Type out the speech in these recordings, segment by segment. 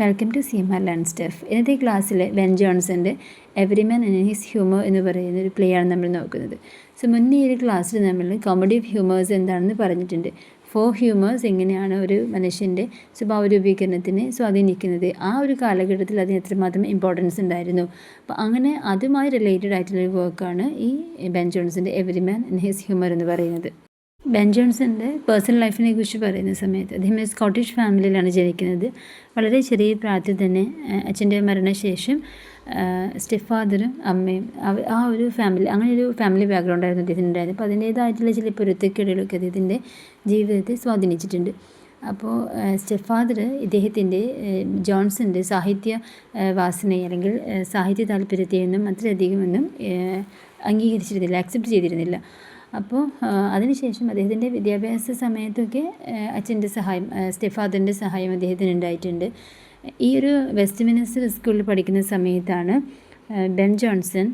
Welcome to CMR learn stuff. ഇന്നത്തെ ക്ലാസ്സിൽ Ben ജോൺസൻ്റെ every man and his humour എന്ന് പറയുന്ന ഒരു പ്ലേ ആണ് നമ്മൾ നോക്കുന്നത്. സോ മുന്നേ ഈ ഒരു ക്ലാസ്സിൽ നമ്മൾ കോമഡി ഓഫ് ഹ്യൂമേഴ്സ് എന്താണെന്ന് പറഞ്ഞിട്ടുണ്ട്. 4 ഹ്യൂമേഴ്സ് എങ്ങനെയാണ് ഒരു മനുഷ്യൻ്റെ സ്വഭാവ രൂപീകരണത്തിനെ സ്വാധീനിക്കുന്നത്, ആ ഒരു കാലഘട്ടത്തിൽ അതിന് എത്രമാത്രം ഇമ്പോർട്ടൻസ് ഉണ്ടായിരുന്നു. അപ്പോൾ അങ്ങനെ അതുമായി റിലേറ്റഡ് ആയിട്ടുള്ളൊരു വർക്കാണ് ഈ ബെൻ ജോൺസൻ്റെ every man and his humour എന്ന് പറയുന്നത്. ബെൻ ജോൺസൻ്റെ പേഴ്സണൽ ലൈഫിനെ കുറിച്ച് പറയുന്ന സമയത്ത് അദ്ദേഹം ഒരു സ്കോട്ടിഷ് ഫാമിലിയിലാണ് ജനിക്കുന്നത്. വളരെ ചെറിയ പ്രായത്തിൽ തന്നെ അച്ഛൻ്റെ മരണശേഷം സ്റ്റെപ്പ് ഫാദറും അമ്മയും ആ ഒരു ഫാമിലി, അങ്ങനെ ഒരു ഫാമിലി ബാക്ക്ഗ്രൗണ്ട് ആയിരുന്നു അദ്ദേഹത്തിന് ഉണ്ടായത്. അപ്പോൾ അതിൻ്റേതായിട്ടുള്ള ചില പൊരുത്തക്കേടുകളൊക്കെ അദ്ദേഹത്തിൻ്റെ ജീവിതത്തെ സ്വാധീനിച്ചിട്ടുണ്ട്. അപ്പോൾ സ്റ്റെപ്പ് ഫാദർ ഇദ്ദേഹത്തിൻ്റെ ജോൺസൻ്റെ സാഹിത്യ വാസനയെ അല്ലെങ്കിൽ സാഹിത്യ താല്പര്യത്തെയൊന്നും അത്രയധികമൊന്നും അംഗീകരിച്ചിരുന്നില്ല, ആക്സെപ്റ്റ് ചെയ്തിരുന്നില്ല. അപ്പോൾ അതിനുശേഷം അദ്ദേഹത്തിൻ്റെ വിദ്യാഭ്യാസ സമയത്തൊക്കെ അച്ഛൻ്റെ സഹായം, സ്റ്റെപ്പ് ഫാദറിൻ്റെ സഹായം അദ്ദേഹത്തിന് ഉണ്ടായിട്ടുണ്ട്. ഈ ഒരു വെസ്റ്റ് മിനിസ്റ്റർ സ്കൂളിൽ പഠിക്കുന്ന സമയത്താണ് ബെൻ ജോൺസൺ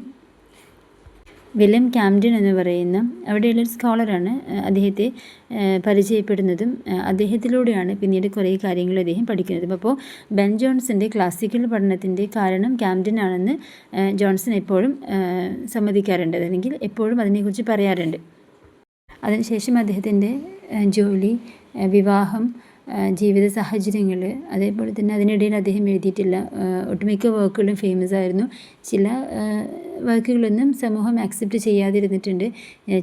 വില്യം ക്യാംഡൻ എന്ന് പറയുന്ന അവിടെയുള്ളൊരു സ്കോളറാണ് അദ്ദേഹത്തെ പരിചയപ്പെടുന്നതും അദ്ദേഹത്തിലൂടെയാണ് പിന്നീട് കുറേ കാര്യങ്ങൾ അദ്ദേഹം പഠിക്കുന്നതും. അപ്പോൾ ബെൻ ജോൺസൻ്റെ ക്ലാസിക്കൽ പഠനത്തിൻ്റെ കാരണം ക്യാംഡൻ ആണെന്ന് ജോൺസൺ എപ്പോഴും സമ്മതിക്കാറുണ്ട്, അല്ലെങ്കിൽ എപ്പോഴും അതിനെക്കുറിച്ച് പറയാറുണ്ട്. അതിനുശേഷം അദ്ദേഹത്തിൻ്റെ ജോലി, വിവാഹം, ജീവിത സാഹചര്യങ്ങൾ, അതേപോലെ തന്നെ അതിനിടയിൽ അദ്ദേഹം എഴുതിയിട്ടില്ല ഒട്ടുമിക്ക വർക്കുകളും ഫേമസ് ആയിരുന്നു. ചില വർക്കുകളൊന്നും സമൂഹം ആക്സെപ്റ്റ് ചെയ്യാതിരുന്നിട്ടുണ്ട്,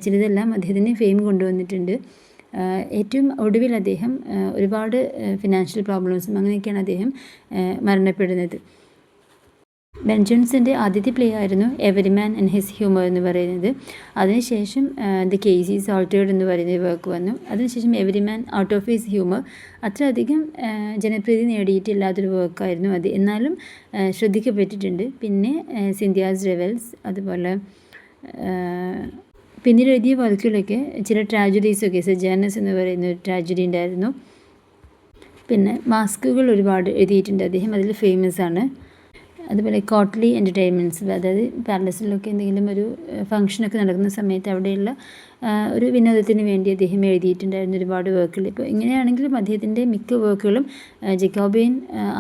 ചിലതെല്ലാം അദ്ദേഹത്തിന് ഫെയിം കൊണ്ടുവന്നിട്ടുണ്ട്. ഏറ്റവും ഒടുവിൽ അദ്ദേഹം ഒരുപാട് ഫിനാൻഷ്യൽ പ്രോബ്ലംസും അങ്ങനെയൊക്കെയാണ് അദ്ദേഹം മരണപ്പെടുന്നത്. ബെൻ ജോൺസൻ്റെ ആദ്യത്തെ പ്ലേ ആയിരുന്നു every man and his humour എന്ന് പറയുന്നത്. അതിനുശേഷം ദ കേസ് ഈസ് ഓൾട്ടേർഡ് എന്ന് പറയുന്ന വർക്ക് വന്നു. അതിനുശേഷം every man out of his humour അത്രയധികം ജനപ്രീതി നേടിയിട്ടില്ലാത്തൊരു വർക്കായിരുന്നു അത്, എന്നാലും ശ്രദ്ധിക്കപ്പെട്ടിട്ടുണ്ട്. പിന്നെ സിന്ധ്യാസ് റെവൽസ്, അതുപോലെ പിന്നീട് എഴുതിയ വർക്കുകളൊക്കെ ചില ട്രാജഡീസൊക്കെ, സെജാനസ് എന്ന് പറയുന്ന ഒരു ട്രാജഡി ഉണ്ടായിരുന്നു. പിന്നെ മാസ്കുകൾ ഒരുപാട് എഴുതിയിട്ടുണ്ട് അദ്ദേഹം, അതിൽ ഫേമസ് ആണ്. അതുപോലെ കോട്ട്ലി എൻ്റർടൈൻമെൻറ്റ്സ്, അതായത് പാലസിലൊക്കെ എന്തെങ്കിലും ഒരു ഫംഗ്ഷനൊക്കെ നടക്കുന്ന സമയത്ത് അവിടെയുള്ള ഒരു വിനോദത്തിന് വേണ്ടി അദ്ദേഹം എഴുതിയിട്ടുണ്ടായിരുന്ന ഒരുപാട് വർക്കുകൾ. ഇപ്പോൾ ഇങ്ങനെയാണെങ്കിലും അദ്ദേഹത്തിൻ്റെ മിക്ക വർക്കുകളും ജക്കോബിയൻ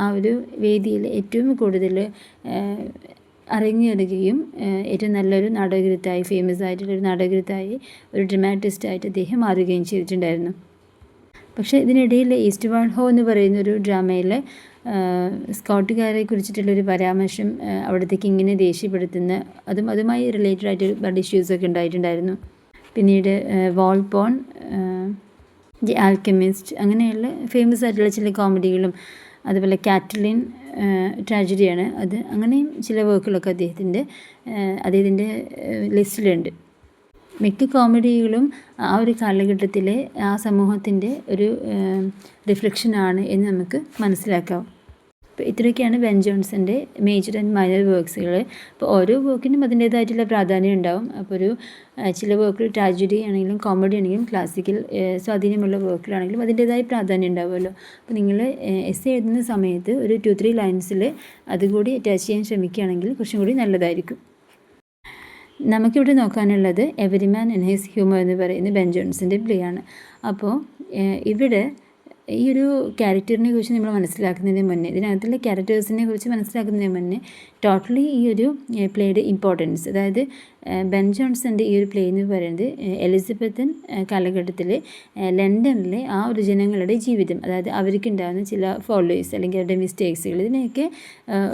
ആ ഒരു വേദിയിൽ ഏറ്റവും കൂടുതൽ അരങ്ങേറുകയും ഏറ്റവും നല്ലൊരു നാടകകൃത്തായി, ഫേമസ് ആയിട്ടുള്ളൊരു നാടകകൃത്തായി, ഒരു ഡ്രമാറ്റിസ്റ്റായിട്ട് അദ്ദേഹം മാറുകയും ചെയ്തിട്ടുണ്ടായിരുന്നു. പക്ഷേ ഇതിനിടയിൽ ഈസ്റ്റ് വാൾ ഹോ എന്ന് പറയുന്ന ഒരു ഡ്രാമയിൽ സ്കോട്ടുകാരെ കുറിച്ചിട്ടുള്ളൊരു പരാമർശം അവിടുത്തെ കിങ്ങിനെ ദേഷ്യപ്പെടുത്തുന്ന അതുമായി റിലേറ്റഡ് ആയിട്ട് ഒരുപാട് ഇഷ്യൂസൊക്കെ ഉണ്ടായിട്ടുണ്ടായിരുന്നു. പിന്നീട് വോൾപോൺ, ദി ആൽക്കെമിസ്റ്റ്, അങ്ങനെയുള്ള ഫേമസ് ആയിട്ടുള്ള ചില കോമഡികളും, അതുപോലെ കാറ്റലിൻ ട്രാജഡിയാണ് അത്, അങ്ങനെയും ചില വർക്കുകളൊക്കെ അദ്ദേഹത്തിൻ്റെ ലിസ്റ്റിലുണ്ട്. മിക്ക കോമഡികളും ആ ഒരു കാലഘട്ടത്തിലെ ആ സമൂഹത്തിൻ്റെ ഒരു റിഫ്ലക്ഷനാണ് എന്ന് നമുക്ക് മനസ്സിലാക്കാം. അപ്പോൾ ഇത്രയൊക്കെയാണ് ബെൻ ജോൺസൻ്റെ മേജർ ആൻഡ് മൈനർ വർക്ക്സുകൾ. അപ്പോൾ ഓരോ വർക്കിനും അതിൻ്റേതായിട്ടുള്ള പ്രാധാന്യം ഉണ്ടാവും. അപ്പോൾ ചില വർക്കുകൾ ട്രാജഡി ആണെങ്കിലും കോമഡി ആണെങ്കിലും ക്ലാസിക്കൽ സ്വാധീനമുള്ള വർക്കുകളാണെങ്കിലും അതിൻ്റേതായ പ്രാധാന്യം ഉണ്ടാവുമല്ലോ. അപ്പോൾ നിങ്ങൾ എസ്സേ എഴുതുന്ന സമയത്ത് ഒരു 2-3 ലൈൻസിൽ അതുകൂടി അറ്റാച്ച് ചെയ്യാൻ ശ്രമിക്കുകയാണെങ്കിൽ കുറച്ചും കൂടി നല്ലതായിരിക്കും. നമുക്കിവിടെ നോക്കാനുള്ളത് every man and his humour എന്ന് പറയുന്ന ബെൻ ജോൺസൻ്റെ പ്ലേ ആണ്. അപ്പോൾ ഇവിടെ ഈ ഒരു ക്യാരക്ടറിനെ കുറിച്ച് നമ്മൾ മനസ്സിലാക്കുന്നതിന് മുന്നേ, ഇതിനകത്തുള്ള ക്യാരക്ടേഴ്സിനെ കുറിച്ച് മനസ്സിലാക്കുന്നതിന് മുന്നേ ടോട്ടലി ഈ ഒരു പ്ലേയുടെ ഇമ്പോർട്ടൻസ്, അതായത് ബെൻ ജോൺസൻ്റെ ഈ ഒരു പ്ലേ എന്ന് പറയുന്നത് എലിസബത്തൻ കാലഘട്ടത്തിൽ ലണ്ടനിലെ ആ ഒരു ജനങ്ങളുടെ ജീവിതം, അതായത് അവർക്കുണ്ടാകുന്ന ചില ഫോളോവേഴ്സ് അല്ലെങ്കിൽ അവരുടെ മിസ്റ്റേക്സുകൾ, ഇതിനെയൊക്കെ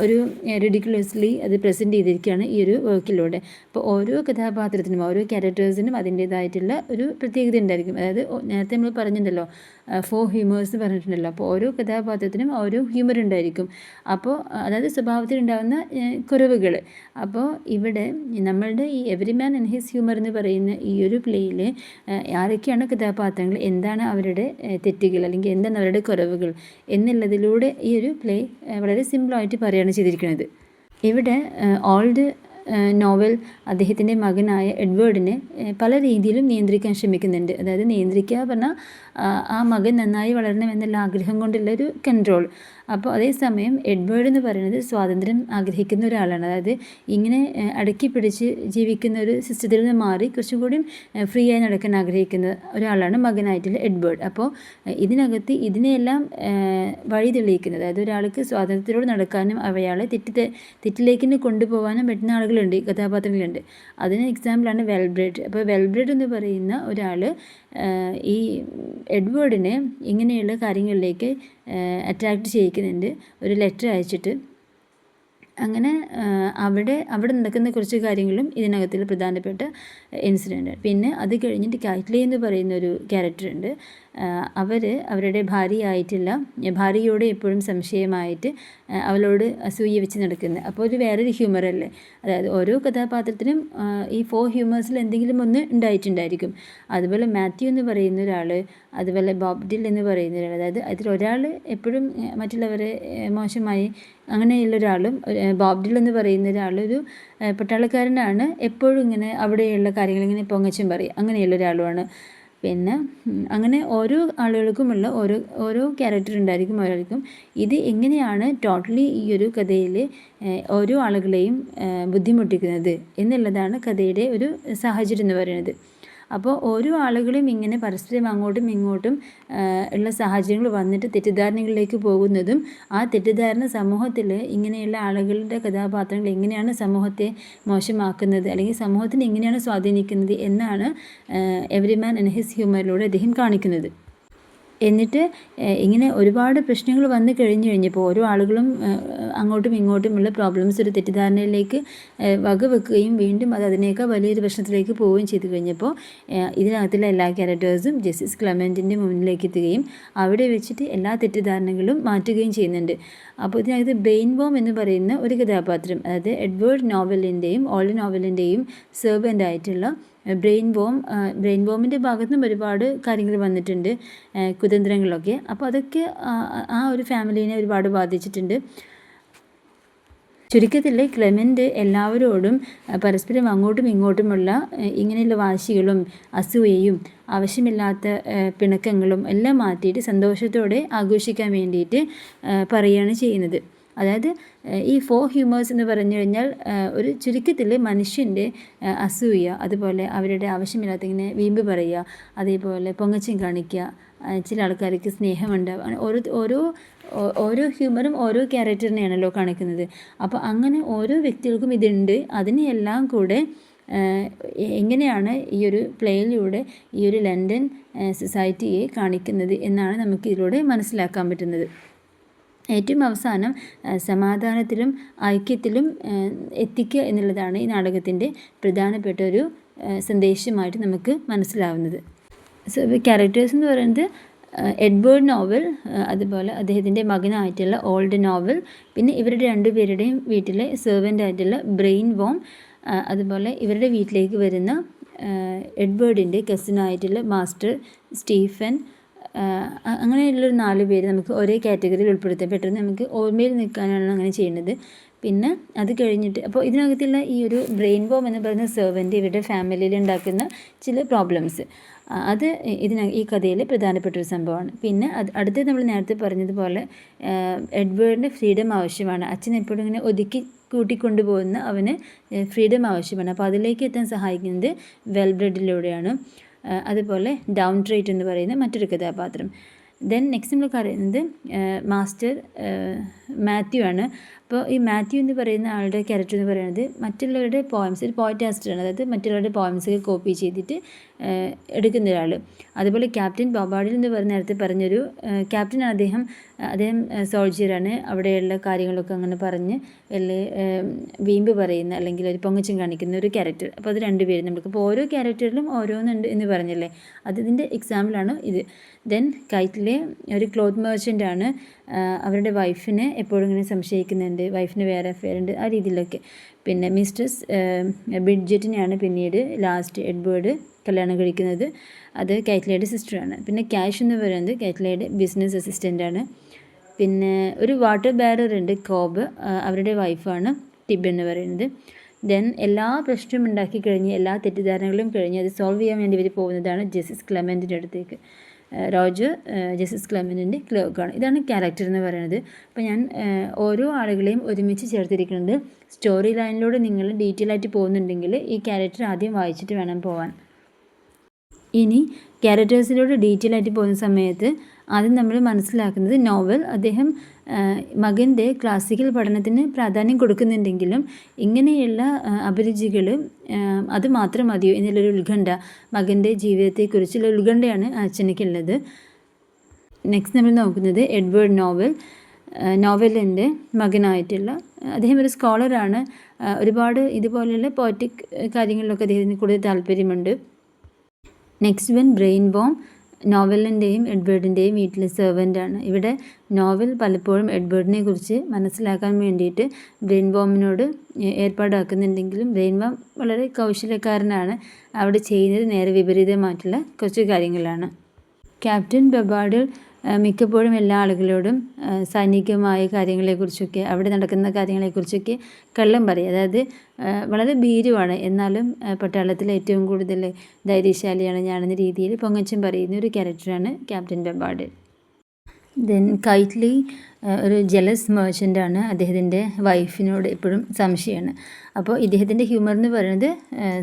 ഒരു റിഡിക്കുലസ്ലി അത് പ്രസൻറ്റ് ചെയ്തിരിക്കുകയാണ് ഈ ഒരു വർക്കിലൂടെ. അപ്പോൾ ഓരോ കഥാപാത്രത്തിനും ഓരോ ക്യാരക്ടേഴ്സിനും അതിൻ്റേതായിട്ടുള്ള ഒരു പ്രത്യേകത ഉണ്ടായിരിക്കും. അതായത് നേരത്തെ നമ്മൾ പറഞ്ഞിട്ടുണ്ടല്ലോ 4 ഹ്യൂമേഴ്സ് പറഞ്ഞിട്ടുണ്ടല്ലോ, അപ്പോൾ ഓരോ കഥാപാത്രത്തിനും ഓരോ ഹ്യൂമർ ഉണ്ടായിരിക്കും. അപ്പോൾ അതായത് സ്വഭാവത്തിൽ ഉണ്ടാകുന്ന കുറവുകൾ. അപ്പോൾ ഇവിടെ നമ്മളുടെ ഈ every man and his humour എന്ന് പറയുന്ന ഈ ഒരു പ്ലേയിൽ ആരൊക്കെയാണ് കഥാപാത്രങ്ങൾ, എന്താണ് അവരുടെ തെറ്റുകൾ അല്ലെങ്കിൽ എന്താണ് അവരുടെ കുറവുകൾ എന്നുള്ളതിലൂടെ ഈ ഒരു പ്ലേ വളരെ സിമ്പിളായിട്ട് പറയുകയാണ് ചെയ്തിരിക്കുന്നത്. ഇവിടെ ഓൾഡ് നോവൽ അദ്ദേഹത്തിൻ്റെ മകനായ എഡ്വേർഡിനെ പല രീതിയിലും നിയന്ത്രിക്കാൻ ശ്രമിക്കുന്നുണ്ട്. അതായത് നിയന്ത്രിക്കുക പറഞ്ഞാൽ ആ മകൻ നന്നായി വളരണം എന്നുള്ള ആഗ്രഹം കൊണ്ടുള്ളൊരു കൺട്രോൾ. അപ്പോൾ അതേസമയം എഡ്വേർഡ് എന്ന് പറയുന്നത് സ്വാതന്ത്ര്യം ആഗ്രഹിക്കുന്ന ഒരാളാണ്. അതായത് ഇങ്ങനെ അടക്കി പിടിച്ച് ജീവിക്കുന്ന ഒരു സിസ്റ്റത്തിൽ നിന്ന് മാറി കുറച്ചും കൂടി ഫ്രീ ആയി നടക്കാൻ ആഗ്രഹിക്കുന്ന ഒരാളാണ് മകനായിട്ടുള്ള എഡ്വേർഡ്. അപ്പോൾ ഇതിനകത്ത് ഇതിനെയെല്ലാം വഴി തെളിയിക്കുന്നത്, അതായത് ഒരാൾക്ക് സ്വാതന്ത്ര്യത്തോട് നടക്കാനും അയാളെ തെറ്റിലേക്ക് കൊണ്ടുപോകാനും പറ്റുന്ന ആളുകളുണ്ട്, കഥാപാത്രങ്ങളുണ്ട്. അതിന് എക്സാമ്പിളാണ് വെൽബ്രെഡ്. അപ്പോൾ വെൽബ്രെഡ് എന്ന് പറയുന്ന ഒരാൾ ഈ എഡ്വേർഡിനെ ഇങ്ങനെയുള്ള കാര്യങ്ങളിലേക്ക് അട്രാക്റ്റ് ചെയ്യിക്കുന്നുണ്ട്, ഒരു ലെറ്റർ അയച്ചിട്ട്. അങ്ങനെ അവിടെ നടക്കുന്ന കുറച്ച് കാര്യങ്ങളും ഇതിനകത്തുള്ള പ്രധാനപ്പെട്ട ഇൻസിഡൻറ്റ്. പിന്നെ അത് കഴിഞ്ഞിട്ട് കൈറ്റ്ലി എന്ന് പറയുന്ന ഒരു ക്യാരക്ടറുണ്ട്. അവരുടെ ഭാര്യയോട് എപ്പോഴും സംശയമായിട്ട് അവളോട് അസൂയ വെച്ച് നടക്കുന്നത്. അപ്പോൾ ഒരു വേറൊരു ഹ്യൂമറല്ലേ, അതായത് ഓരോ കഥാപാത്രത്തിനും ഈ 4 ഹ്യൂമേഴ്സിൽ എന്തെങ്കിലും ഒന്ന് ഉണ്ടായിട്ടുണ്ടായിരിക്കും. അതുപോലെ മാത്യു എന്ന് പറയുന്ന ഒരാൾ, അതുപോലെ ബോബ് ഡിൽ എന്ന് പറയുന്ന ഒരാൾ, അതായത് അതിലൊരാൾ എപ്പോഴും മറ്റുള്ളവരെ മോശമായി അങ്ങനെയുള്ള ഒരാളും, ബോബ് ഡിൽ എന്ന് പറയുന്ന ഒരാൾ ഒരു പട്ടാളക്കാരനാണ്, എപ്പോഴും ഇങ്ങനെ അവിടെയുള്ള കാര്യങ്ങൾ ഇങ്ങനെ പൊങ്ങച്ചും പറയും, അങ്ങനെയുള്ള ഒരാളുമാണ്. പിന്നെ അങ്ങനെ ഓരോ ആളുകൾക്കുമുള്ള ഓരോ ക്യാരക്ടർ ഉണ്ടായിരിക്കും ഓരോർക്കും. ഇത് എങ്ങനെയാണ് ടോട്ടലി ഈ ഒരു കഥയിൽ ഓരോ ആളുകളെയും ബുദ്ധിമുട്ടിക്കുന്നത് എന്നുള്ളതാണ് കഥയുടെ ഒരു സാഹചര്യം എന്ന് പറയുന്നത്. അപ്പോൾ ഓരോ ആളുകളും ഇങ്ങനെ പരസ്പരം അങ്ങോട്ടും ഇങ്ങോട്ടും ഉള്ള സാഹചര്യങ്ങൾ വന്നിട്ട് തെറ്റിദ്ധാരണകളിലേക്ക് പോകുന്നതും, ആ തെറ്റിദ്ധാരണ സമൂഹത്തിൽ ഇങ്ങനെയുള്ള ആളുകളുടെ കഥാപാത്രങ്ങൾ എങ്ങനെയാണ് സമൂഹത്തെ മോശമാക്കുന്നത് അല്ലെങ്കിൽ സമൂഹത്തിനെ എങ്ങനെയാണ് സ്വാധീനിക്കുന്നത് എന്നാണ് എവരി മാൻ ആൻഡ് ഹിസ് ഹ്യൂമറിലൂടെ അദ്ദേഹം കാണിക്കുന്നത്. എന്നിട്ട് ഇങ്ങനെ ഒരുപാട് പ്രശ്നങ്ങൾ വന്നു കഴിഞ്ഞപ്പോൾ ഓരോ ആളുകളും അങ്ങോട്ടും ഇങ്ങോട്ടുമുള്ള പ്രോബ്ലംസ് ഒരു തെറ്റിദ്ധാരണയിലേക്ക് വകവെക്കുകയും വീണ്ടും അത് അതിനേക്കാൾ വലിയൊരു പ്രശ്നത്തിലേക്ക് പോവുകയും ചെയ്തു കഴിഞ്ഞപ്പോൾ ഇതിനകത്തുള്ള എല്ലാ ക്യാരക്ടേഴ്സും ജസ്റ്റിസ് ക്ലെമൻറ്റിൻ്റെ മുന്നിലേക്ക് എത്തുകയും അവിടെ വെച്ചിട്ട് എല്ലാ തെറ്റിദ്ധാരണകളും മാറ്റുകയും ചെയ്യുന്നുണ്ട്. അപ്പോൾ ഇതിനകത്ത് ബ്രെയിൻ ബോം എന്ന് പറയുന്ന ഒരു കഥാപാത്രം, അതായത് എഡ്വേർഡ് നോവലിൻ്റെയും ഓൾഡ് നോവലിൻ്റെയും സെർവൻ്റ് ആയിട്ടുള്ള ബ്രെയിൻ ബോമിൻ്റെ ഭാഗത്തുനിന്നും ഒരുപാട് കാര്യങ്ങൾ വന്നിട്ടുണ്ട്, കുതന്ത്രങ്ങളൊക്കെ. അപ്പോൾ അതൊക്കെ ആ ഒരു ഫാമിലീനെ ഒരുപാട് ബാധിച്ചിട്ടുണ്ട്. ചുരുക്കത്തിൽ ക്ലെമൻ്റ് എല്ലാവരോടും പരസ്പരം അങ്ങോട്ടും ഇങ്ങോട്ടുമുള്ള ഇങ്ങനെയുള്ള വാശികളും അസൂയയും ആവശ്യമില്ലാത്ത പിണക്കങ്ങളും എല്ലാം മാറ്റിയിട്ട് സന്തോഷത്തോടെ ആഘോഷിക്കാൻ വേണ്ടിയിട്ട് പറയുകയാണ് ചെയ്യുന്നത്. അതായത് ഈ 4 ഹ്യൂമേഴ്സ് എന്ന് പറഞ്ഞു കഴിഞ്ഞാൽ ഒരു ചുരുക്കത്തിൽ മനുഷ്യൻ്റെ അസൂയ, അതുപോലെ അവരുടെ ആവശ്യമില്ലാത്ത ഇങ്ങനെ വീമ്പ് പറയുക, അതേപോലെ പൊങ്ങച്ചം കാണിക്കുക, ചില ആൾക്കാർക്ക് സ്നേഹമുണ്ടാവുക. ഓരോ ഹ്യൂമറും ഓരോ ക്യാരക്ടറിനെയാണല്ലോ കാണിക്കുന്നത്. അപ്പോൾ അങ്ങനെ ഓരോ വ്യക്തികൾക്കും ഇതുണ്ട്. അതിനെയെല്ലാം കൂടെ എങ്ങനെയാണ് ഈ ഒരു പ്ലേയിലൂടെ ഈ ഒരു ലണ്ടൻ സൊസൈറ്റിയെ കാണിക്കുന്നത് എന്നാണ് നമുക്ക് ഇതിലൂടെ മനസ്സിലാക്കാൻ പറ്റുന്നത്. ഏറ്റവും അവസാനം സമാധാനത്തിലും ഐക്യത്തിലും എത്തിക്കുക എന്നുള്ളതാണ് ഈ നാടകത്തിൻ്റെ പ്രധാനപ്പെട്ട ഒരു സന്ദേശമായിട്ട് നമുക്ക് മനസ്സിലാവുന്നത്. സോ ക്യാരക്ടേഴ്സ് എന്ന് പറയുന്നത് എഡ്വേർഡ് നോവൽ, അതുപോലെ അദ്ദേഹത്തിൻ്റെ മകനായിട്ടുള്ള ഓൾഡ് നോവൽ, പിന്നെ ഇവരുടെ രണ്ടുപേരുടെയും വീട്ടിലെ സെർവൻ്റ് ആയിട്ടുള്ള ബ്രെയിൻ ബോം, അതുപോലെ ഇവരുടെ വീട്ടിലേക്ക് വരുന്ന എഡ്വേർഡിൻ്റെ കസിനായിട്ടുള്ള മാസ്റ്റർ സ്റ്റീഫൻ, അങ്ങനെയുള്ളൊരു 4 പേര് നമുക്ക് ഒരേ കാറ്റഗറിയിൽ ഉൾപ്പെടുത്താം. പെട്ടെന്ന് നമുക്ക് ഓർമ്മയിൽ നിൽക്കാനാണ് അങ്ങനെ ചെയ്യുന്നത്. പിന്നെ അത് കഴിഞ്ഞിട്ട് അപ്പോൾ ഇതിനകത്തുള്ള ഈ ഒരു ബ്രെയിൻ ബോം എന്ന് പറയുന്ന സെർവൻ്റ് ഇവരുടെ ഫാമിലിയിൽ ഉണ്ടാക്കുന്ന ചില പ്രോബ്ലംസ്, അത് ഈ കഥയിൽ പ്രധാനപ്പെട്ട ഒരു സംഭവമാണ്. പിന്നെ അടുത്ത് നമ്മൾ നേരത്തെ പറഞ്ഞതുപോലെ എഡ്വേർഡിന് ഫ്രീഡം ആവശ്യമാണ്. അച്ഛൻ എപ്പോഴും ഇങ്ങനെ ഒതുക്കി കൂട്ടിക്കൊണ്ടുപോകുന്ന അവന് ഫ്രീഡം ആവശ്യമാണ്. അപ്പോൾ അതിലേക്ക് എത്താൻ സഹായിക്കുന്നത് വെൽബ്രെഡിലൂടെയാണ്. അതുപോലെ ഡൗൺ ട്രേറ്റ് എന്ന് പറയുന്ന മറ്റൊരു കഥാപാത്രം. ദെൻ നെക്സ്റ്റ് നമ്മൾ പറയുന്നത് മാസ്റ്റർ മാത്യു ആണ്. അപ്പോൾ ഈ മാത്യു എന്ന് പറയുന്ന ആളുടെ ക്യാരക്ടർ എന്ന് പറയുന്നത് മറ്റുള്ളവരുടെ പോയംസ്, ഒരു പോയറ്റാസ്റ്ററാണ്, അതായത് മറ്റുള്ളവരുടെ പോയംസൊക്കെ കോപ്പി ചെയ്തിട്ട് എടുക്കുന്ന ഒരാൾ. അതുപോലെ ക്യാപ്റ്റൻ ബോബാഡിൽ എന്ന് പറഞ്ഞ നേരത്തെ പറഞ്ഞൊരു ക്യാപ്റ്റനാണ് അദ്ദേഹം സോൾജിയറാണ്. അവിടെയുള്ള കാര്യങ്ങളൊക്കെ അങ്ങനെ പറഞ്ഞ് വലിയ വീമ്പ് പറയുന്ന അല്ലെങ്കിൽ ഒരു പൊങ്ങച്ചം കാണിക്കുന്ന ഒരു ക്യാരക്ടർ. അപ്പോൾ അത് 2 പേര് നമുക്ക്. അപ്പോൾ ഓരോ ക്യാരക്ടറിലും ഓരോന്നുണ്ട് എന്ന് പറഞ്ഞല്ലേ, അതിൻ്റെ എക്സാമ്പിളാണ് ഇത്. ദെൻ കൈറ്റിലെ ഒരു ക്ലോത്ത് മെർച്ചൻ്റാണ്. അവരുടെ വൈഫിനെ എപ്പോഴും ഇങ്ങനെ സംശയിക്കുന്നുണ്ട്, വൈഫിന് വേറെ അഫെയർ ഉണ്ട്, ആ രീതിയിലൊക്കെ. പിന്നെ മിസ്ട്രസ് ബ്രിഡ്ജറ്റിനെയാണ് പിന്നീട് ലാസ്റ്റ് എഡ്വേർഡ് കല്യാണം കഴിക്കുന്നത്. അത് കൈറ്റ്ലയുടെ സിസ്റ്ററാണ്. പിന്നെ ക്യാഷ് എന്ന് പറയുന്നത് കൈറ്റ്ലയുടെ ബിസിനസ് അസിസ്റ്റൻ്റാണ്. പിന്നെ ഒരു വാട്ടർ ബാരർ ഉണ്ട്, കോബ്, അവരുടെ വൈഫാണ് ടിബ് എന്ന് പറയുന്നത്. ദെൻ എല്ലാ പ്രശ്നവും ഉണ്ടാക്കി കഴിഞ്ഞ് എല്ലാ തെറ്റിദ്ധാരണകളും കഴിഞ്ഞ് അത് സോൾവ് ചെയ്യാൻ വേണ്ടി ഇവർ പോകുന്നതാണ് ജസ്റ്റിസ് ക്ലെമൻറ്റിൻ്റെ അടുത്തേക്ക്. റോജർ ജസ്റ്റിസ് ക്ലെമൻറ്റിൻ്റെ ക്ലർക്കാണ്. ഇതാണ് ക്യാരക്ടർ എന്ന് പറയുന്നത്. അപ്പോൾ ഞാൻ ഓരോ ആളുകളെയും ഒരുമിച്ച് ചേർത്തിരിക്കുന്നത് സ്റ്റോറി ലൈനിലൂടെ നിങ്ങൾ ഡീറ്റെയിൽ ആയിട്ട് പോകുന്നുണ്ടെങ്കിൽ ഈ ക്യാരക്ടർ ആദ്യം വായിച്ചിട്ട് വേണം പോകാൻ. ഇനി ക്യാരക്ടേഴ്സിലൂടെ ഡീറ്റെയിൽ ആയിട്ട് പോകുന്ന സമയത്ത് ആദ്യം നമ്മൾ മനസ്സിലാക്കുന്നത് നോവൽ അദ്ദേഹം മകൻ്റെ ക്ലാസിക്കൽ പഠനത്തിന് പ്രാധാന്യം കൊടുക്കുന്നുണ്ടെങ്കിലും ഇങ്ങനെയുള്ള അഭിരുചികൾ അത് മാത്രം മതിയോ എന്നുള്ളൊരു ഉത്കണ്ഠ, മകൻ്റെ ജീവിതത്തെക്കുറിച്ചുള്ള ഉത്കണ്ഠയാണ് അച്ഛനക്കുള്ളത്. നെക്സ്റ്റ് നമ്മൾ നോക്കുന്നത് എഡ്വേർഡ് നോവലിൻ്റെ മകനായിട്ടുള്ള അദ്ദേഹം ഒരു സ്കോളറാണ്. ഒരുപാട് ഇതുപോലെയുള്ള പോയറ്റിക് കാര്യങ്ങളിലൊക്കെ അദ്ദേഹത്തിന് കൂടുതൽ താല്പര്യമുണ്ട്. നെക്സ്റ്റ് വൺ ബ്രെയിൻ ബോം, നോവലിൻ്റെയും എഡ്വേർഡിൻ്റെയും വീട്ടിലെ സെർവൻ്റാണ്. ഇവിടെ നോവൽ പലപ്പോഴും എഡ്വേർഡിനെ കുറിച്ച് മനസ്സിലാക്കാൻ വേണ്ടിയിട്ട് ബ്രെയിൻ ബോമിനോട് ഏർപ്പാടാക്കുന്നുണ്ടെങ്കിലും ബ്രെയിൻ ബോം വളരെ കൗശലക്കാരനാണ്. അവിടെ ചെയ്യുന്നത് നേരെ വിപരീതമായിട്ടുള്ള കുറച്ച് കാര്യങ്ങളാണ്. ക്യാപ്റ്റൻ ബെബാർഡിൽ മിക്കപ്പോഴും എല്ലാ ആളുകളോടും സൈനികമായ കാര്യങ്ങളെക്കുറിച്ചൊക്കെ അവിടെ നടക്കുന്ന കാര്യങ്ങളെക്കുറിച്ചൊക്കെ കള്ളം പറയും. അതായത് വളരെ ഭീരുവാണ്, എന്നാലും പട്ടാളത്തിൽ ഏറ്റവും കൂടുതൽ ധൈര്യശാലിയാണ് ഞാനെന്ന രീതിയിൽ പൊങ്ങച്ചം പറയുന്ന ഒരു ക്യാരക്ടറാണ് ക്യാപ്റ്റൻ ബെബാർഡിൽ. ദെൻ കൈറ്റ്ലി ഒരു ജലസ് മെർച്ചൻ്റാണ്. അദ്ദേഹത്തിൻ്റെ വൈഫിനോട് എപ്പോഴും സംശയമാണ്. അപ്പോൾ ഇദ്ദേഹത്തിൻ്റെ ഹ്യൂമർ എന്ന് പറയുന്നത്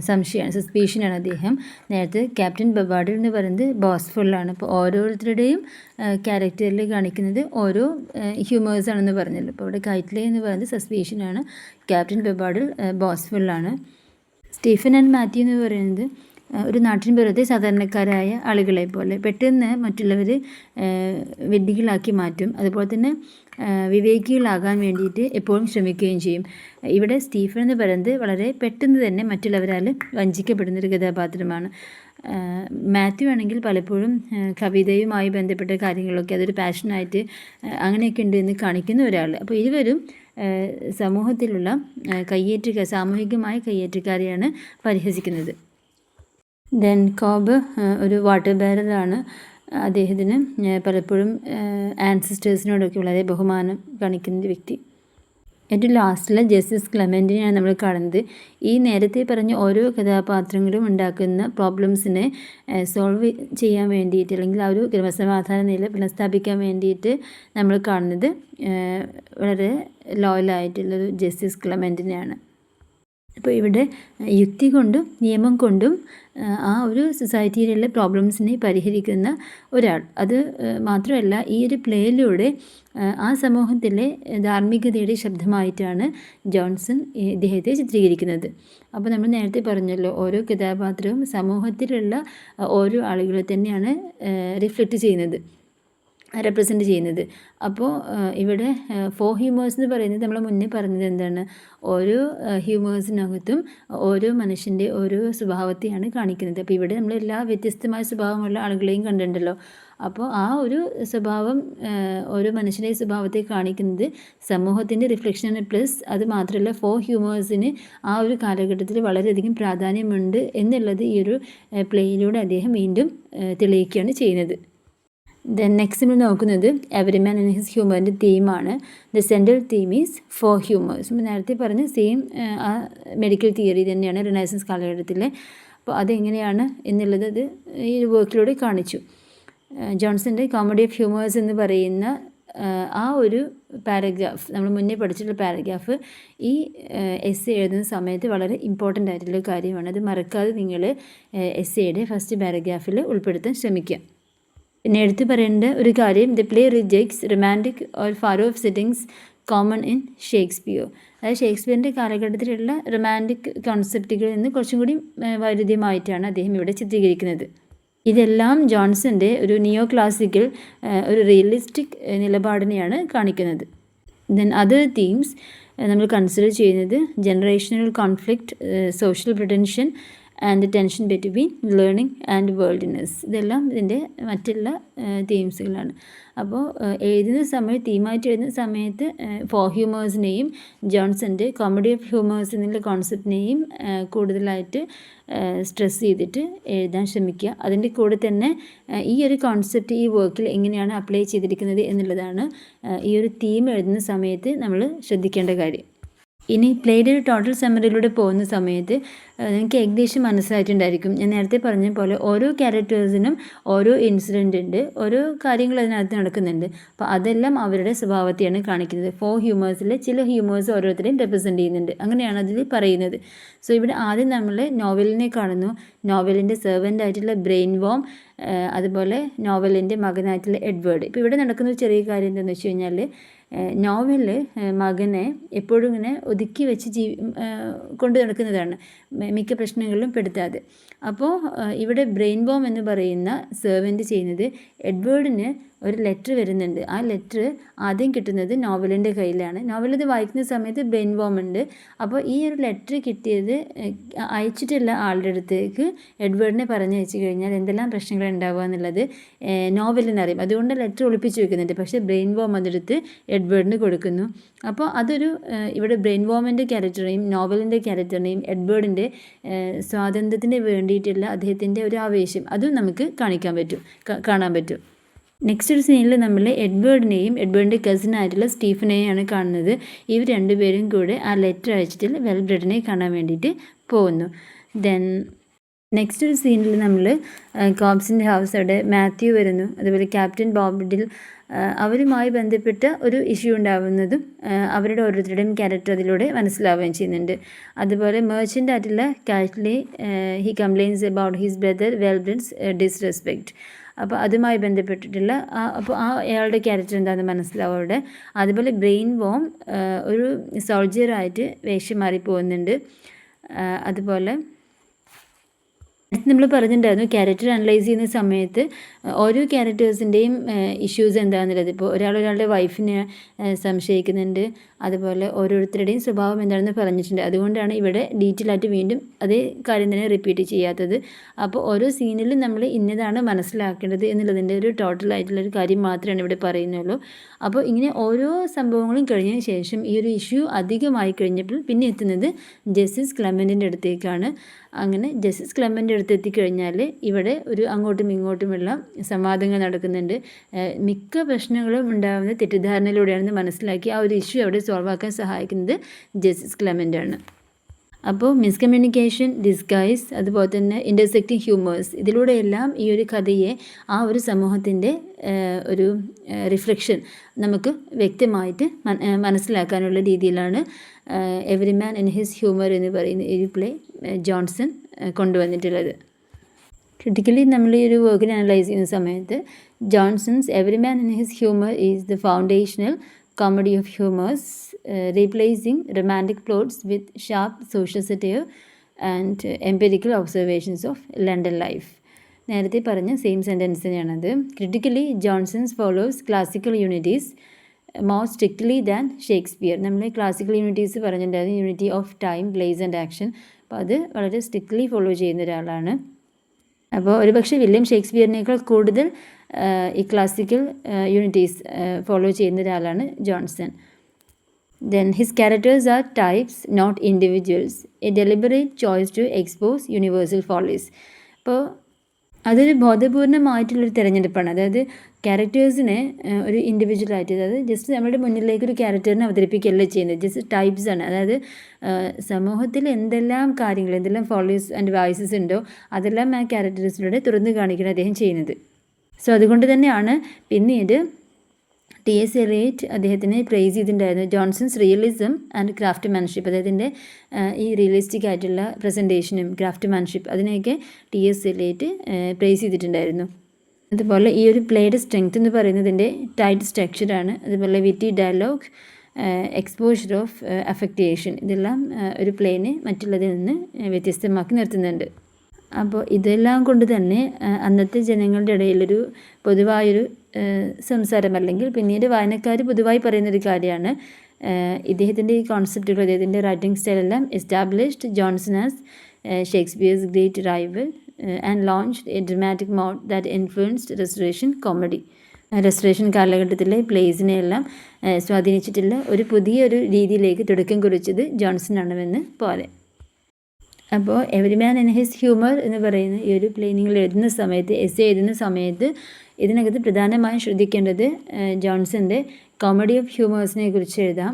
സംശയമാണ്, സസ്പീഷനാണ്. അദ്ദേഹം നേരത്തെ ക്യാപ്റ്റൻ ബെബാർഡിൽ എന്ന് പറയുന്നത് ബോസ്ഫുള്ളാണ്. അപ്പോൾ ഓരോരുത്തരുടെയും ക്യാരക്ടറിൽ കാണിക്കുന്നത് ഓരോ ഹ്യൂമേഴ്സാണെന്ന് പറഞ്ഞല്ലോ. അപ്പോൾ ഇവിടെ കൈറ്റ്ലി എന്ന് പറയുന്നത് സസ്പീഷനാണ്, ക്യാപ്റ്റൻ ബെബാർഡിൽ ബോസ്ഫുള്ളാണ്. സ്റ്റീഫൻ ആൻഡ് മാത്യു എന്ന് പറയുന്നത് ഒരു നാട്ടിൻ പുറത്തെ സാധാരണക്കാരായ ആളുകളെ പോലെ പെട്ടെന്ന് മറ്റുള്ളവർ വിഡ്ഢികളാക്കി മാറ്റും. അതുപോലെ തന്നെ വിവേകികളാകാൻ വേണ്ടിയിട്ട് എപ്പോഴും ശ്രമിക്കുകയും ചെയ്യും. ഇവിടെ സ്റ്റീഫൻ എന്ന് പറയുന്നത് വളരെ പെട്ടെന്ന് തന്നെ മറ്റുള്ളവരാൽ വഞ്ചിക്കപ്പെടുന്നൊരു കഥാപാത്രമാണ്. മാത്യു ആണെങ്കിൽ പലപ്പോഴും കവിതയുമായി ബന്ധപ്പെട്ട കാര്യങ്ങളൊക്കെ അതൊരു പാഷനായിട്ട് അങ്ങനെയൊക്കെ ഉണ്ട് എന്ന് കാണിക്കുന്ന ഒരാൾ. അപ്പോൾ ഇരുവരും സമൂഹത്തിലുള്ള സാമൂഹികമായ കയ്യേറ്റക്കാരെയാണ് പരിഹസിക്കുന്നത്. ദെൻ കോബ് ഒരു വാട്ടർ ബാരലാണ്. അദ്ദേഹത്തിന് പലപ്പോഴും ആൻസിസ്റ്റേഴ്സിനോടൊക്കെ വളരെ ബഹുമാനം കാണിക്കുന്ന വ്യക്തി. ഏറ്റവും ലാസ്റ്റിലെ ജസ്റ്റിസ് ക്ലെമൻറ്റിനെയാണ് നമ്മൾ കാണുന്നത്. ഈ നേരത്തെ പറഞ്ഞ ഓരോ കഥാപാത്രങ്ങളും ഉണ്ടാക്കുന്ന പ്രോബ്ലംസിനെ സോൾവ് ചെയ്യാൻ വേണ്ടിയിട്ട് അല്ലെങ്കിൽ ആ ഒരു ക്രമസമാധാന നില പുനഃസ്ഥാപിക്കാൻ വേണ്ടിയിട്ട് നമ്മൾ കാണുന്നത് വളരെ ലോയലായിട്ടുള്ളൊരു ജസ്റ്റിസ് ക്ലെമൻറ്റിനെയാണ്. അപ്പോൾ ഇവിടെ യുക്തി കൊണ്ടും നിയമം കൊണ്ടും ആ ഒരു സൊസൈറ്റിയിലുള്ള പ്രോബ്ലംസിനെ പരിഹരിക്കുന്ന ഒരാൾ. അത് മാത്രമല്ല ഈ ഒരു പ്ലേയിലൂടെ ആ സമൂഹത്തിലെ ധാർമ്മികതയുടെ ശബ്ദമായിട്ടാണ് ജോൺസൺ ഇദ്ദേഹത്തെ ചിത്രീകരിക്കുന്നത്. അപ്പോൾ നമ്മൾ നേരത്തെ പറഞ്ഞല്ലോ, ഓരോ കഥാപാത്രവും സമൂഹത്തിലുള്ള ഓരോ ആളുകളെ തന്നെയാണ് റെപ്രസെൻറ്റ് ചെയ്യുന്നത്. അപ്പോൾ ഇവിടെ 4 ഹ്യൂമേഴ്സ് എന്ന് പറയുന്നത് നമ്മൾ മുന്നേ പറഞ്ഞത് എന്താണ്, ഓരോ ഹ്യൂമേഴ്സിനകത്തും ഓരോ മനുഷ്യൻ്റെ ഓരോ സ്വഭാവത്തെയാണ് കാണിക്കുന്നത്. അപ്പോൾ ഇവിടെ നമ്മൾ എല്ലാ വ്യത്യസ്തമായ സ്വഭാവമുള്ള ആളുകളെയും കണ്ടിട്ടുണ്ടല്ലോ. അപ്പോൾ ആ ഒരു സ്വഭാവം, ഓരോ മനുഷ്യൻ്റെ സ്വഭാവത്തെ കാണിക്കുന്നത് സമൂഹത്തിൻ്റെ റിഫ്ലക്ഷനാണ്. പ്ലസ് അത് മാത്രമല്ല 4 ഹ്യൂമേഴ്സിന് ആ ഒരു കാലഘട്ടത്തിൽ വളരെയധികം പ്രാധാന്യമുണ്ട് എന്നുള്ളത് ഈ ഒരു പ്ലേയിലൂടെ അദ്ദേഹം വീണ്ടും തെളിയിക്കുകയാണ് ചെയ്യുന്നത്. ദെൻ നെക്സ്റ്റ് നമ്മൾ നോക്കുന്നത് എവരി മാൻ ആൻഡ് ഹിസ് ഹ്യൂമറിൻ്റെ തീമാണ്. The central theme is 4 humours. നമ്മൾ നേരത്തെ പറഞ്ഞ സെയിം ആ മെഡിക്കൽ തിയറി തന്നെയാണ് റിനൈസൻസ് കാലഘട്ടത്തിലെ. അപ്പോൾ അതെങ്ങനെയാണ് എന്നുള്ളത് അത് ഈ വർക്കിലൂടെ കാണിച്ചു. ജോൺസൻ്റെ കോമഡി ഓഫ് ഹ്യൂമേഴ്സ് എന്ന് പറയുന്ന ആ ഒരു പാരഗ്രാഫ്, നമ്മൾ മുന്നേ പഠിച്ചിട്ടുള്ള പാരഗ്രാഫ് ഈ എസ്സേ എഴുതുന്ന സമയത്ത് വളരെ ഇമ്പോർട്ടൻ്റ് ആയിട്ടുള്ള കാര്യമാണ്. അത് മറക്കാതെ നിങ്ങൾ എസ്സേയുടെ ഫസ്റ്റ് പാരഗ്രാഫിൽ ഉൾപ്പെടുത്താൻ ശ്രമിക്കുക. പിന്നെ എടുത്തു പറയേണ്ട ഒരു കാര്യം, the play rejects romantic or far of settings common in Shakespeare. അതായത് ഷേക്സ്പിയറിൻ്റെ കാലഘട്ടത്തിലുള്ള റൊമാൻറ്റിക് കോൺസെപ്റ്റുകളിൽ നിന്ന് കുറച്ചും കൂടി വൈരുദ്ധ്യമായിട്ടാണ് അദ്ദേഹം ഇവിടെ ചിത്രീകരിക്കുന്നത്. ഇതെല്ലാം ജോൺസൻ്റെ ഒരു നിയോ ക്ലാസിക്കൽ ഒരു റിയലിസ്റ്റിക് നിലപാടിനെയാണ് കാണിക്കുന്നത്. ദെൻ അതർ തീംസ് നമ്മൾ കൺസിഡർ ചെയ്യുന്നത് generational conflict, social pretension and tension between learning and worldliness. ഇതെല്ലാം ഇതിൻ്റെ മറ്റുള്ള തീംസുകളാണ്. അപ്പോൾ തീമായിട്ട് എഴുതുന്ന സമയത്ത് 4 ഹ്യൂമേഴ്സിനെയും ജോൺസൻ്റെ കോമഡി ഓഫ് ഹ്യൂമേഴ്സ് എന്നുള്ള കോൺസെപ്റ്റിനെയും കൂടുതലായിട്ട് സ്ട്രെസ് ചെയ്തിട്ട് എഴുതാൻ ശ്രമിക്കുക. അതിൻ്റെ കൂടെ തന്നെ ഈ ഒരു കോൺസെപ്റ്റ് ഈ വർക്കിൽ എങ്ങനെയാണ് അപ്ലൈ ചെയ്തിരിക്കുന്നത് എന്നുള്ളതാണ് ഈ ഒരു തീം എഴുതുന്ന സമയത്ത് നമ്മൾ ശ്രദ്ധിക്കേണ്ട കാര്യം. ഇനി പ്ലേയുടെ ഒരു ടോട്ടൽ സമ്മറിയിലൂടെ പോകുന്ന സമയത്ത് നിങ്ങൾക്ക് ഏകദേശം മനസ്സിലായിട്ടുണ്ടായിരിക്കും. ഞാൻ നേരത്തെ പറഞ്ഞ പോലെ ഓരോ ക്യാരക്ടേഴ്സിനും ഓരോ ഇൻസിഡൻ്റ് ഉണ്ട്, ഓരോ കാര്യങ്ങൾ അതിനകത്ത് നടക്കുന്നുണ്ട്. അപ്പോൾ അതെല്ലാം അവരുടെ സ്വഭാവത്തെയാണ് കാണിക്കുന്നത്. 4 ഹ്യൂമേഴ്സിലെ ചില ഹ്യൂമേഴ്സ് ഓരോരുത്തരെയും റെപ്രസെൻ്റ് ചെയ്യുന്നുണ്ട്. അങ്ങനെയാണ് അതിൽ പറയുന്നത്. സോ ഇവിടെ ആദ്യം നമ്മൾ നോവലിനെ കാണുന്നു. നോവലിൻ്റെ സെർവൻ്റ് ആയിട്ടുള്ള ബ്രെയിൻ വോം, അതുപോലെ നോവലിൻ്റെ മകനായിട്ടുള്ള എഡ്വേർഡ്. ഇപ്പോൾ ഇവിടെ നടക്കുന്ന ഒരു ചെറിയ കാര്യം എന്താണെന്ന് വെച്ച് കഴിഞ്ഞാൽ, നോവലിൽ മകനെ എപ്പോഴും ഇങ്ങനെ ഒതുക്കി വെച്ച് കൊണ്ട് നടക്കുന്നതാണ്, മിക്ക പ്രശ്നങ്ങളിലും പെടുത്താതെ. അപ്പോൾ ഇവിടെ ബ്രെയിൻ ബോം എന്ന് പറയുന്ന സെർവൻ്റ് ചെയ്യുന്നത്, എഡ്വേർഡിന് ഒരു ലെറ്റർ വരുന്നുണ്ട്. ആ ലെറ്റർ ആദ്യം കിട്ടുന്നത് നോവലിൻ്റെ കയ്യിലാണ്. നോവലിത് വായിക്കുന്ന സമയത്ത് ബ്രെയിൻ ബോം ഉണ്ട്. അപ്പോൾ ഈ ഒരു ലെറ്റർ കിട്ടിയത് അയച്ചിട്ടുള്ള ആളുടെ അടുത്തേക്ക് എഡ്വേർഡിനെ പറഞ്ഞു വെച്ച് കഴിഞ്ഞാൽ എന്തെല്ലാം പ്രശ്നങ്ങൾ ഉണ്ടാവുക എന്നുള്ളത് നോവലിനറിയും. അതുകൊണ്ട് ലെറ്റർ ഒളിപ്പിച്ച് വെക്കുന്നുണ്ട്. പക്ഷേ ബ്രെയിൻ ബോം അതെടുത്ത് എഡ്വേർഡിന് കൊടുക്കുന്നു. അപ്പോൾ അതൊരു ഇവിടെ ബ്രെയിൻ ബോമിൻ്റെ ക്യാരക്ടറിനെയും നോവലിൻ്റെ ക്യാരക്ടറിനെയും എഡ്വേർഡിൻ്റെ സ്വാതന്ത്ര്യത്തിന് വേണ്ടിയിട്ടുള്ള അദ്ദേഹത്തിൻ്റെ ഒരു ആവേശം അതും നമുക്ക് കാണാൻ പറ്റും. നെക്സ്റ്റ് ഒരു സീനിൽ നമ്മൾ എഡ്വേർഡിനെയും എഡ്വേർഡിൻ്റെ കസിനായിട്ടുള്ള സ്റ്റീഫനെയാണ് കാണുന്നത്. ഇവർ രണ്ടുപേരും കൂടെ ആ ലെറ്റർ അയച്ചിട്ട് വെൽബ്രെഡിനെ കാണാൻ വേണ്ടിയിട്ട് പോകുന്നു. ദെൻ നെക്സ്റ്റ് ഒരു സീനിൽ നമ്മൾ കോബ്സിൻ്റെ ഹൗസ്, അവിടെ മാത്യു വരുന്നു. അതുപോലെ ക്യാപ്റ്റൻ ബോബ്ഡിൽ അവരുമായി ബന്ധപ്പെട്ട ഒരു ഇഷ്യൂ ഉണ്ടാവുന്നതും അവരുടെ ഓരോരുത്തരുടെയും ക്യാരക്ടർ അതിലൂടെ മനസ്സിലാവുകയും ചെയ്യുന്നുണ്ട്. അതുപോലെ മെർച്ചൻ്റ് ആയിട്ടുള്ള Kitely, he complains about his brother Wellbred's disrespect. അപ്പോൾ അതുമായി ബന്ധപ്പെട്ടിട്ടുള്ള അപ്പോൾ അയാളുടെ ക്യാരക്ടർ എന്താണെന്ന് മനസ്സിലാവും അവിടെ. അതുപോലെ ബ്രെയിൻ വോം ഒരു സോൾജിയറായിട്ട് വേഷം മാറി പോകുന്നുണ്ട്. അതുപോലെ നമ്മൾ പറഞ്ഞിട്ടുണ്ടായിരുന്നു, ക്യാരക്ടർ അനലൈസ് ചെയ്യുന്ന സമയത്ത് ഓരോ ക്യാരക്ടേഴ്സിൻ്റെയും ഇഷ്യൂസ് എന്താണെന്നുള്ളത്. ഇപ്പോൾ ഒരാളുടെ വൈഫിനെ സംശയിക്കുന്നുണ്ട്, അതുപോലെ ഓരോരുത്തരുടെയും സ്വഭാവം എന്താണെന്ന് പറഞ്ഞിട്ടുണ്ട്. അതുകൊണ്ടാണ് ഇവിടെ ഡീറ്റെയിൽ ആയിട്ട് വീണ്ടും അതേ കാര്യം തന്നെ റിപ്പീറ്റ് ചെയ്യാത്തത്. അപ്പോൾ ഓരോ സീനിലും നമ്മൾ ഇന്നതാണ് മനസ്സിലാക്കേണ്ടത് എന്നുള്ളതിൻ്റെ ഒരു ടോട്ടലായിട്ടുള്ളൊരു കാര്യം മാത്രമാണ് ഇവിടെ പറയുന്നുള്ളൂ. അപ്പോൾ ഇങ്ങനെ ഓരോ സംഭവങ്ങളും കഴിഞ്ഞതിന് ശേഷം ഈ ഒരു ഇഷ്യൂ അധികമായി കഴിഞ്ഞപ്പോൾ പിന്നെ എത്തുന്നത് ജസ്റ്റിസ് ക്ലെമൻറ്റിൻ്റെ അടുത്തേക്കാണ്. അങ്ങനെ ജസ്റ്റിസ് ക്ലെമൻ്റെ അടുത്ത് എത്തിക്കഴിഞ്ഞാൽ ഇവിടെ ഒരു അങ്ങോട്ടും ഇങ്ങോട്ടുമുള്ള സംവാദങ്ങൾ നടക്കുന്നുണ്ട്. മിക്ക പ്രശ്നങ്ങളും ഉണ്ടാകുന്ന തെറ്റിദ്ധാരണയിലൂടെയാണെന്ന് മനസ്സിലാക്കി ആ ഒരു ഇഷ്യൂ അവിടെ സോൾവ് ആക്കാൻ സഹായിക്കുന്നത് ജസ്റ്റിസ് ക്ലെമൻ്റാണ്. അപ്പോൾ മിസ്കമ്മ്യൂണിക്കേഷൻ, ഡിസ്ഗൈസ്, അതുപോലെ തന്നെ ഇൻ്റർസെക്റ്റിംഗ് ഹ്യൂമേഴ്സ്, ഇതിലൂടെയെല്ലാം ഈ ഒരു കഥയെ ആ ഒരു സമൂഹത്തിൻ്റെ ഒരു റിഫ്ലക്ഷൻ നമുക്ക് വ്യക്തമായിട്ട് മനസ്സിലാക്കാനുള്ള രീതിയിലാണ് every man in his humour എന്ന് പറയുന്ന ഈ പ്ലേ ജോൺസൺ കൊണ്ടുവന്നിട്ടുള്ളത്. ക്രിട്ടിക്കലി നമ്മൾ ഈ ഒരു വർക്കിനെ അനലൈസ് ചെയ്യുന്ന സമയത്ത് Johnson's every man in his humour is the foundational comedy of humors, replacing romantic plots with sharp social satire and empirical observations of London life. നേരത്തെ പറഞ്ഞ സെയിം സെൻറ്റൻസ് തന്നെയാണത്. Critically Johnson's follows classical unities more strictly than Shakespeare. നമ്മൾ classical unities പറഞ്ഞിട്ടുണ്ടായിരുന്നു, unity of time, place and action. അപ്പോൾ അത് വളരെ strictly follow ചെയ്യുന്ന ഒരാളാണ്. അപ്പോൾ ഒരുപക്ഷെ വില്യം ഷേക്സ്പിയറിനേക്കാൾ കൂടുതൽ ഈ ക്ലാസിക്കൽ യൂണിറ്റീസ് ഫോളോ ചെയ്യുന്ന ഒരാളാണ് Johnson. Then his characters are types, not individuals, a deliberate choice to expose universal follies. അപ്പോൾ അതൊരു ബോധപൂർണമായിട്ടുള്ളൊരു തിരഞ്ഞെടുപ്പാണ്. അതായത് ക്യാരക്ടേഴ്സിനെ ഒരു ഇൻഡിവിജ്വലായിട്ട്, അതായത് ജസ്റ്റ് നമ്മുടെ മുന്നിലേക്ക് ഒരു ക്യാരക്ടറിനെ അവതരിപ്പിക്കുകയല്ല ചെയ്യുന്നത്, ജസ്റ്റ് ടൈപ്സ് ആണ്. അതായത് സമൂഹത്തിൽ എന്തെല്ലാം കാര്യങ്ങൾ, എന്തെല്ലാം ഫോളോവേഴ്സ് ആൻഡ് വോയിസസ് ഉണ്ടോ അതെല്ലാം ആ ക്യാരക്ടേഴ്സിലൂടെ തുറന്നു കാണിക്കണം അദ്ദേഹം ചെയ്യുന്നത്. സോ അതുകൊണ്ട് തന്നെയാണ് പിന്നീട് T.S. എലിയറ്റ് അദ്ദേഹത്തിനെ പ്രൈസ് ചെയ്തിട്ടുണ്ടായിരുന്നു. ജോൺസൺസ് റിയലിസം ആൻഡ് ക്രാഫ്റ്റ്മാൻഷിപ്പ്, അദ്ദേഹത്തിൻ്റെ ഈ റിയലിസ്റ്റിക് ആയിട്ടുള്ള പ്രസൻറ്റേഷനും ക്രാഫ്റ്റ്മാൻഷിപ്പ് അതിനെയൊക്കെ T.S. എലിയറ്റ് പ്രൈസ് ചെയ്തിട്ടുണ്ടായിരുന്നു. അതുപോലെ ഈ ഒരു പ്ലേയുടെ സ്ട്രെങ്ത് എന്ന് പറയുന്നതിൻ്റെ ടൈറ്റ് സ്ട്രക്ചറാണ്. അതുപോലെ വിറ്റി ഡയലോഗ്, എക്സ്പോഷർ ഓഫ് അഫക്റ്റേഷൻ, ഇതെല്ലാം ഒരു പ്ലേനെ മറ്റുള്ളതിൽ നിന്ന് വ്യത്യസ്തമാക്കി നിർത്തുന്നുണ്ട്. അപ്പോൾ ഇതെല്ലാം കൊണ്ട് തന്നെ അന്നത്തെ ജനങ്ങളുടെ ഇടയിലൊരു പൊതുവായൊരു സംസാരം, അല്ലെങ്കിൽ പിന്നീട് വായനക്കാർ പൊതുവായി പറയുന്നൊരു കാര്യമാണ് ഇദ്ദേഹത്തിൻ്റെ ഈ കോൺസെപ്റ്റുകൾ, അദ്ദേഹത്തിൻ്റെ റൈറ്റിംഗ് സ്റ്റൈലെല്ലാം established Jonson as Shakespeare's great rival and launched a dramatic mode that influenced restoration comedy. Restoration കാലഘട്ടത്തിലെ പ്ലേസിനെയെല്ലാം സ്വാധീനിച്ചിട്ടുള്ള ഒരു പുതിയൊരു രീതിയിലേക്ക് തുടക്കം കുറിച്ചത് ജോൺസൺ ആണെന്ന് പോലെ. അപ്പോൾ every man in his humour എന്ന് പറയുന്ന ഈ ഒരു പ്ലേ നിങ്ങൾ എഴുതുന്ന സമയത്ത്, എസ്സേ എഴുതുന്ന സമയത്ത് ഇതിനകത്ത് പ്രധാനമായും ശ്രദ്ധിക്കേണ്ടത് ജോൺസൻ്റെ കോമഡി ഓഫ് ഹ്യൂമേഴ്സിനെ കുറിച്ച് എഴുതാം.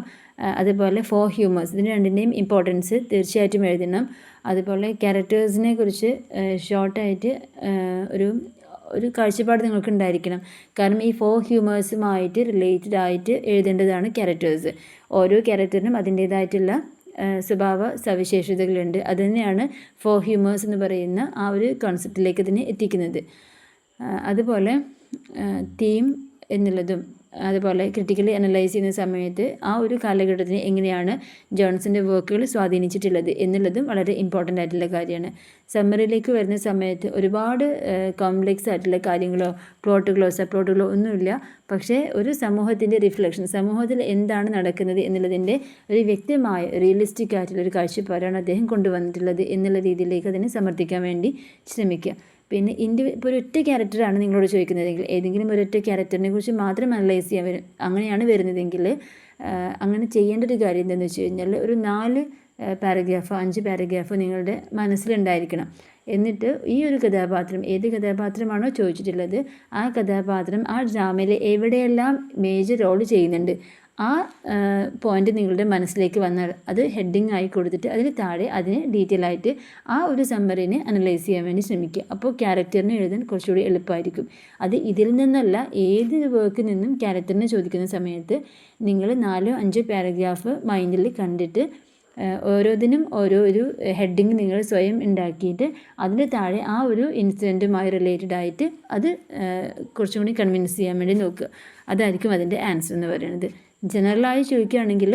അതുപോലെ ഫോർ ഹ്യൂമേഴ്സ്, ഇതിന് രണ്ടിൻ്റെയും ഇമ്പോർട്ടൻസ് തീർച്ചയായിട്ടും എഴുതണം. അതുപോലെ ക്യാരക്ടേഴ്സിനെ കുറിച്ച് ഷോർട്ടായിട്ട് ഒരു കാഴ്ചപ്പാട് നിങ്ങൾക്ക് ഉണ്ടായിരിക്കണം. കാരണം ഈ ഫോർ ഹ്യൂമേഴ്സുമായിട്ട് റിലേറ്റഡ് ആയിട്ട് എഴുതേണ്ടതാണ് ക്യാരക്ടേഴ്സ്. ഓരോ ക്യാരക്ടറിനും അതിൻ്റേതായിട്ടുള്ള സ്വഭാവ സവിശേഷതകളുണ്ട്. അത് തന്നെയാണ് ഫോർ ഹ്യൂമേഴ്സ് എന്ന് പറയുന്ന ആ ഒരു കോൺസെപ്റ്റിലേക്ക് തന്നെ എത്തിക്കുന്നത്. അതുപോലെ തീം എന്നുള്ളതും അതുപോലെ ക്രിട്ടിക്കലി അനലൈസ് ചെയ്യുന്ന സമയത്ത് ആ ഒരു കാലഘട്ടത്തിന് എങ്ങനെയാണ് ജോൺസൻ്റെ വർക്കുകൾ സ്വാധീനിച്ചിട്ടുള്ളത് എന്നുള്ളതും വളരെ ഇമ്പോർട്ടൻ്റ് ആയിട്ടുള്ള കാര്യമാണ്. സമ്മറിയിലേക്ക് വരുന്ന സമയത്ത് ഒരുപാട് കോംപ്ലെക്സ് ആയിട്ടുള്ള കാര്യങ്ങളോ പ്ലോട്ടുകളോ സബ്പ്ലോട്ടുകളോ ഒന്നുമില്ല. പക്ഷേ ഒരു സമൂഹത്തിൻ്റെ റിഫ്ലക്ഷൻ, സമൂഹത്തിൽ എന്താണ് നടക്കുന്നത് എന്നുള്ളതിൻ്റെ ഒരു വ്യക്തമായ റിയലിസ്റ്റിക് ആയിട്ടുള്ളൊരു കാഴ്ചപ്പാടാണ് അദ്ദേഹം കൊണ്ടുവന്നിട്ടുള്ളത് എന്നുള്ള രീതിയിലേക്ക് അതിനെ സമർത്ഥിക്കാൻ വേണ്ടി ശ്രമിക്കുക. പിന്നെ ഇപ്പോൾ ഒരൊറ്റ ക്യാരക്ടറാണ് നിങ്ങളോട് ചോദിക്കുന്നതെങ്കിൽ ഏതെങ്കിലും ഒരൊറ്റ ക്യാരക്ടറിനെ കുറിച്ച് മാത്രം അനലൈസ് ചെയ്യാൻ അങ്ങനെയാണ് വരുന്നതെങ്കിൽ അങ്ങനെ ചെയ്യേണ്ട ഒരു കാര്യം എന്താണെന്ന് വെച്ച് കഴിഞ്ഞാൽ ഒരു 4 പാരഗ്രാഫോ 5 പാരഗ്രാഫോ നിങ്ങളുടെ മനസ്സിലുണ്ടായിരിക്കണം. എന്നിട്ട് ഈ ഒരു കഥാപാത്രം ഏത് കഥാപാത്രമാണോ ചോദിച്ചിട്ടുള്ളത് ആ കഥാപാത്രം ആ ഡ്രാമയിൽ എവിടെയെല്ലാം മേജർ റോൾ ചെയ്യുന്നുണ്ട് ആ പോയിൻ്റ് നിങ്ങളുടെ മനസ്സിലേക്ക് വന്നാൽ അത് ഹെഡിങ് ആയി കൊടുത്തിട്ട് അതിന് താഴെ അതിന് ഡീറ്റെയിൽ ആയിട്ട് ആ ഒരു സമ്മറിനെ അനലൈസ് ചെയ്യാൻ വേണ്ടി ശ്രമിക്കുക. അപ്പോൾ ക്യാരക്ടറിനെ എഴുതാൻ കുറച്ചുകൂടി എളുപ്പമായിരിക്കും. അത് ഇതിൽ നിന്നല്ല, ഏത് വർക്കിൽ നിന്നും ക്യാരക്ടറിനെ ചോദിക്കുന്ന സമയത്ത് നിങ്ങൾ 4-5 പാരഗ്രാഫ് മൈൻഡിൽ കണ്ടിട്ട് ഓരോന്നിനും ഒരു ഹെഡിങ് നിങ്ങൾ സ്വയം ഉണ്ടാക്കിയിട്ട് അതിൻ്റെ താഴെ ആ ഒരു ഇൻസിഡൻറ്റുമായി റിലേറ്റഡ് ആയിട്ട് അത് കുറച്ചും കൂടി കൺവിൻസ് ചെയ്യാൻ വേണ്ടി നോക്കുക. അതായിരിക്കും അതിൻ്റെ ആൻസർ എന്ന് പറയുന്നത്. ജനറലായി ചോദിക്കുകയാണെങ്കിൽ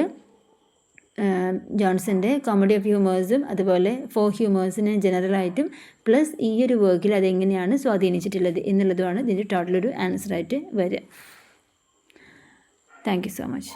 ജോൺസൻ്റെ കോമഡി ഓഫ് ഹ്യൂമേഴ്സും അതുപോലെ ഫോർ ഹ്യൂമേഴ്സിനെ ജനറലായിട്ടും പ്ലസ് ഈ ഒരു വർക്കിൽ അതെങ്ങനെയാണ് സ്വാധീനിച്ചിട്ടുള്ളത് എന്നുള്ളതുമാണ് ഇതിൻ്റെ ടോട്ടലൊരു ആൻസറായിട്ട് വരിക. Thank you so much.